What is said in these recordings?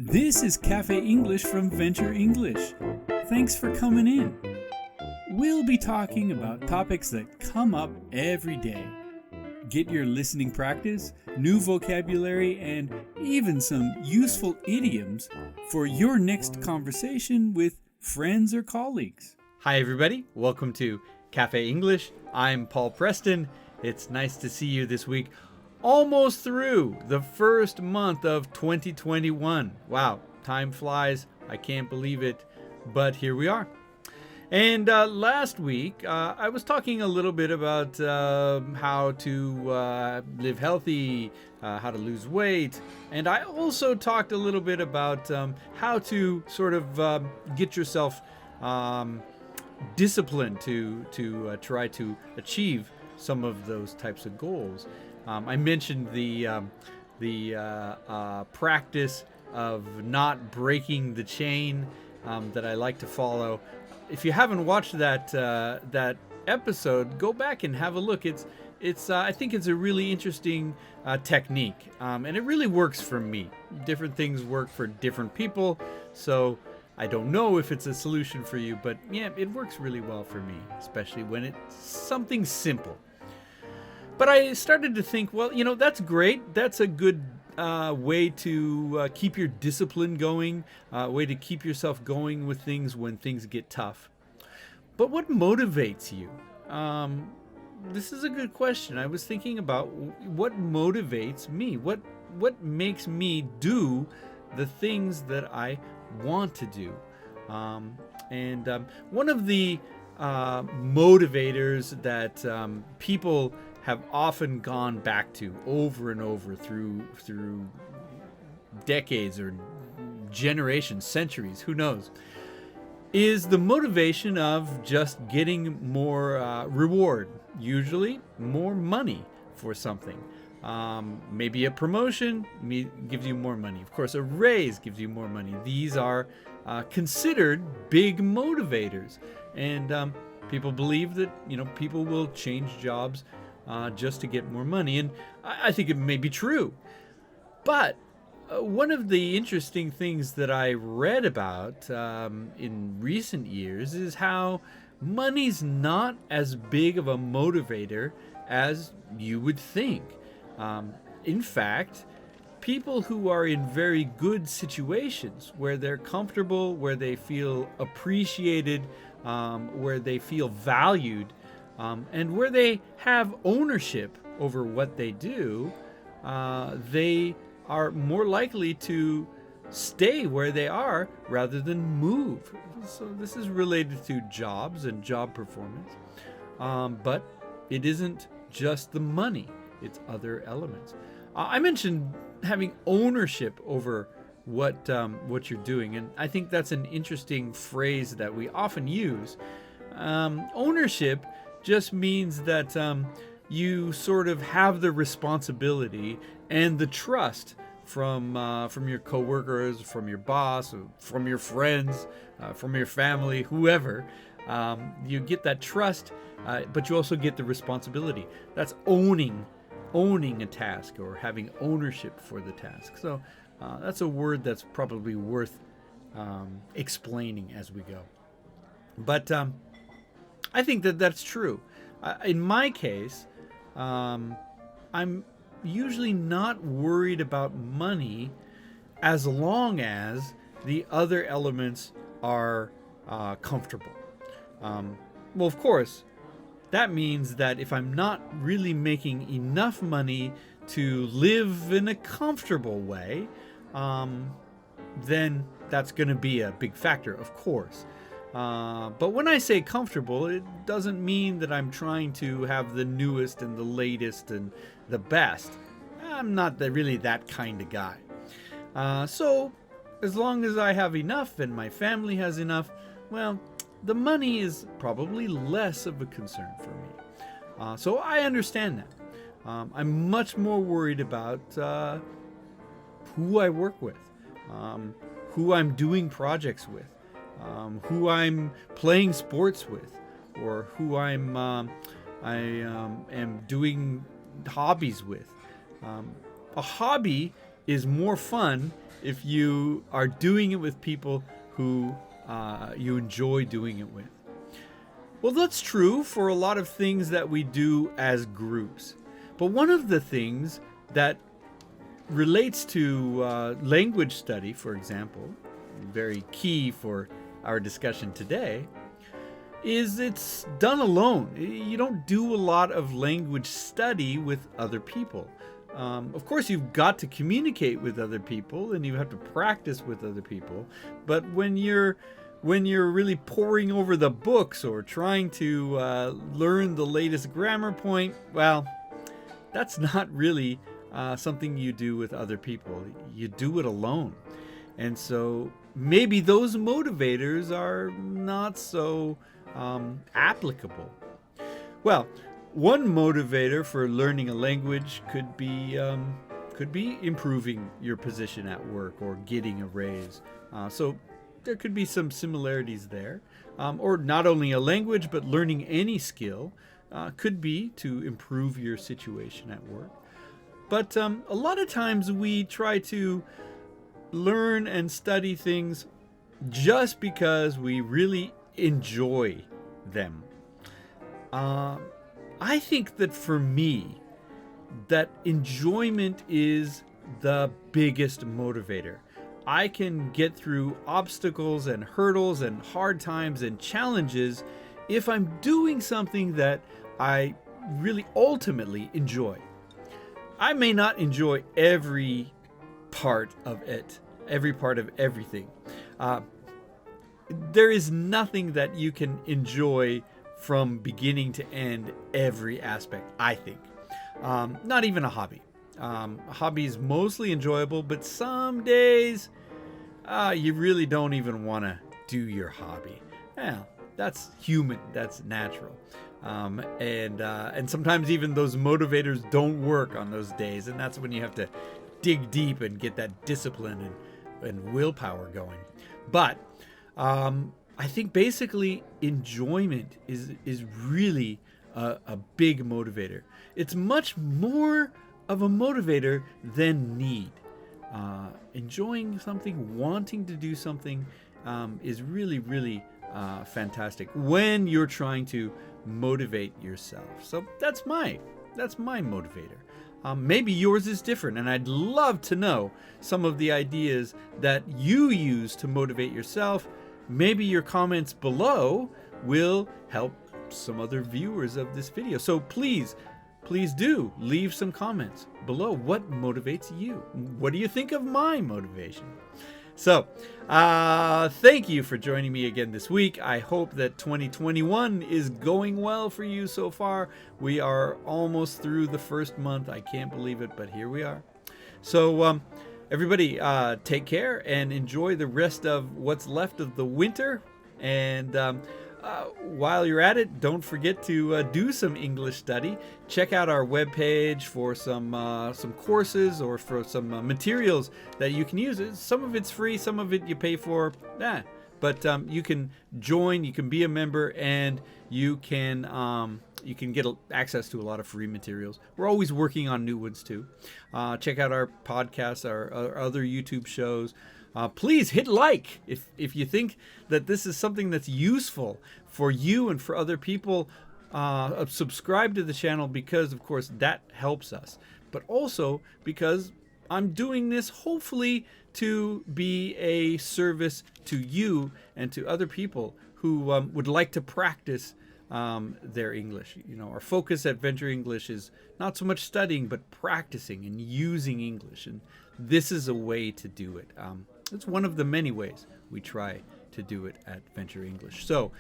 This is Cafe English from Venture English. Thanks for coming in. We'll be talking about topics that come up every day. Get your listening practice, new vocabulary, and even some useful idioms for your next conversation with friends or colleagues. Hi everybody, welcome to Cafe English. I'm Paul Preston. It's nice to see you this week. Almost through the first month of 2021. Wow, time flies. I can't believe it, but here we are. And last week, I was talking a little bit about how to live healthy, how to lose weight, and I also talked a little bit about how to sort of get yourself disciplined to try to achieve some of those types of goals. I mentioned the practice of not breaking the chain that I like to follow. If you haven't watched that episode, go back and have a look. I think it's a really interesting technique, and it really works for me. Different things work for different people, so I don't know if it's a solution for you, but yeah, it works really well for me, especially when it's something simple. But I started to think, well, that's great. That's a good way to keep your discipline going, way to keep yourself going with things when things get tough. But what motivates you? This is a good question. I was thinking about what motivates me. What makes me do the things that I want to do? And one of the motivators that people have often gone back to over and over through decades or generations, centuries, who knows, is the motivation of just getting more reward, usually more money for something. Maybe a promotion gives you more money. Of course, a raise gives you more money. These are considered big motivators. And people believe that, people will change jobs just to get more money. And I think it may be true. But one of the interesting things that I read about in recent years is how money's not as big of a motivator as you would think. In fact, people who are in very good situations, where they're comfortable, where they feel appreciated, where they feel valued, and where they have ownership over what they do, they are more likely to stay where they are rather than move. So this is related to jobs and job performance. But it isn't just the money, it's other elements. I mentioned having ownership over what you're doing, and I think that's an interesting phrase that we often use. Ownership just means that you sort of have the responsibility and the trust from your coworkers, from your boss, from your friends, from your family, whoever. You get that trust, but you also get the responsibility. That's owning a task or having ownership for the task. So that's a word that's probably worth explaining as we go. But I think that that's true. In my case, I'm usually not worried about money as long as the other elements are comfortable. Well, of course, that means that if I'm not really making enough money to live in a comfortable way, then that's going to be a big factor, of course. But when I say comfortable, it doesn't mean that I'm trying to have the newest and the latest and the best. I'm not really that kind of guy. So as long as I have enough and my family has enough, well, the money is probably less of a concern for me. So I understand that. I'm much more worried about who I work with, who I'm doing projects with, who I'm playing sports with, or who I am doing hobbies with. A hobby is more fun if you are doing it with people who you enjoy doing it with. Well, that's true for a lot of things that we do as groups. But one of the things that relates to language study, for example, very key for our discussion today, is it's done alone. You don't do a lot of language study with other people. Of course, you've got to communicate with other people and you have to practice with other people. But when you're really poring over the books or trying to learn the latest grammar point, well, that's not really something you do with other people. You do it alone. And so maybe those motivators are not so applicable. Well, one motivator for learning a language could be improving your position at work or getting a raise. So there could be some similarities there. Or not only a language, but learning any skill could be to improve your situation at work. But a lot of times we try to learn and study things just because we really enjoy them. I think that for me, that enjoyment is the biggest motivator. I can get through obstacles and hurdles and hard times and challenges if I'm doing something that I really ultimately enjoy. I may not enjoy every part of it, every part of everything. There is nothing that you can enjoy from beginning to end, every aspect, I think. Not even a hobby. A hobby is mostly enjoyable, but some days you really don't even want to do your hobby. Well, that's human, that's natural. And sometimes even those motivators don't work on those days, and that's when you have to dig deep and get that discipline and willpower going. But I think basically enjoyment is really a big motivator. It's much more of a motivator than need. Enjoying something, wanting to do something is really, really fantastic when you're trying to motivate yourself. So that's my motivator. Maybe yours is different, and I'd love to know some of the ideas that you use to motivate yourself. Maybe your comments below will help some other viewers of this video. So please do leave some comments below. What motivates you? What do you think of my motivation? So, thank you for joining me again this week. I hope that 2021 is going well for you so far. We are almost through the first month. I can't believe it, but here we are. So, everybody, take care and enjoy the rest of what's left of the winter. And while you're at it, don't forget to do some English study. Check out our webpage for some courses or for some materials that you can use. Some of it's free, some of it you pay for. But you can join, you can be a member, and you can get access to a lot of free materials. We're always working on new ones too. Check out our podcasts, our other YouTube shows. Please hit like if you think that this is something that's useful for you and for other people. Subscribe to the channel because, of course, that helps us. But also because I'm doing this hopefully to be a service to you and to other people who would like to practice their English. You know, our focus at Venture English is not so much studying, but practicing and using English. And this is a way to do it. It's one of the many ways we try to do it at Venture English. So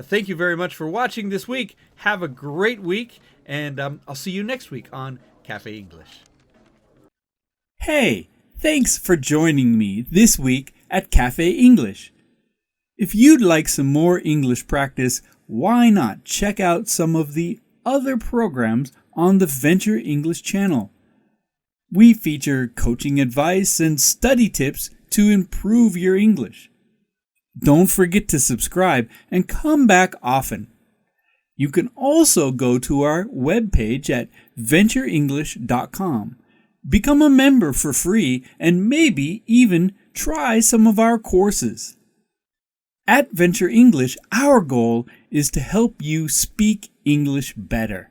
thank you very much for watching this week. Have a great week, and I'll see you next week on Cafe English. Hey, thanks for joining me this week at Cafe English. If you'd like some more English practice, why not check out some of the other programs on the Venture English channel? We feature coaching advice and study tips to improve your English. Don't forget to subscribe and come back often. You can also go to our webpage at VenturEnglish.com. Become a member for free and maybe even try some of our courses. At Venture English, our goal is to help you speak English better.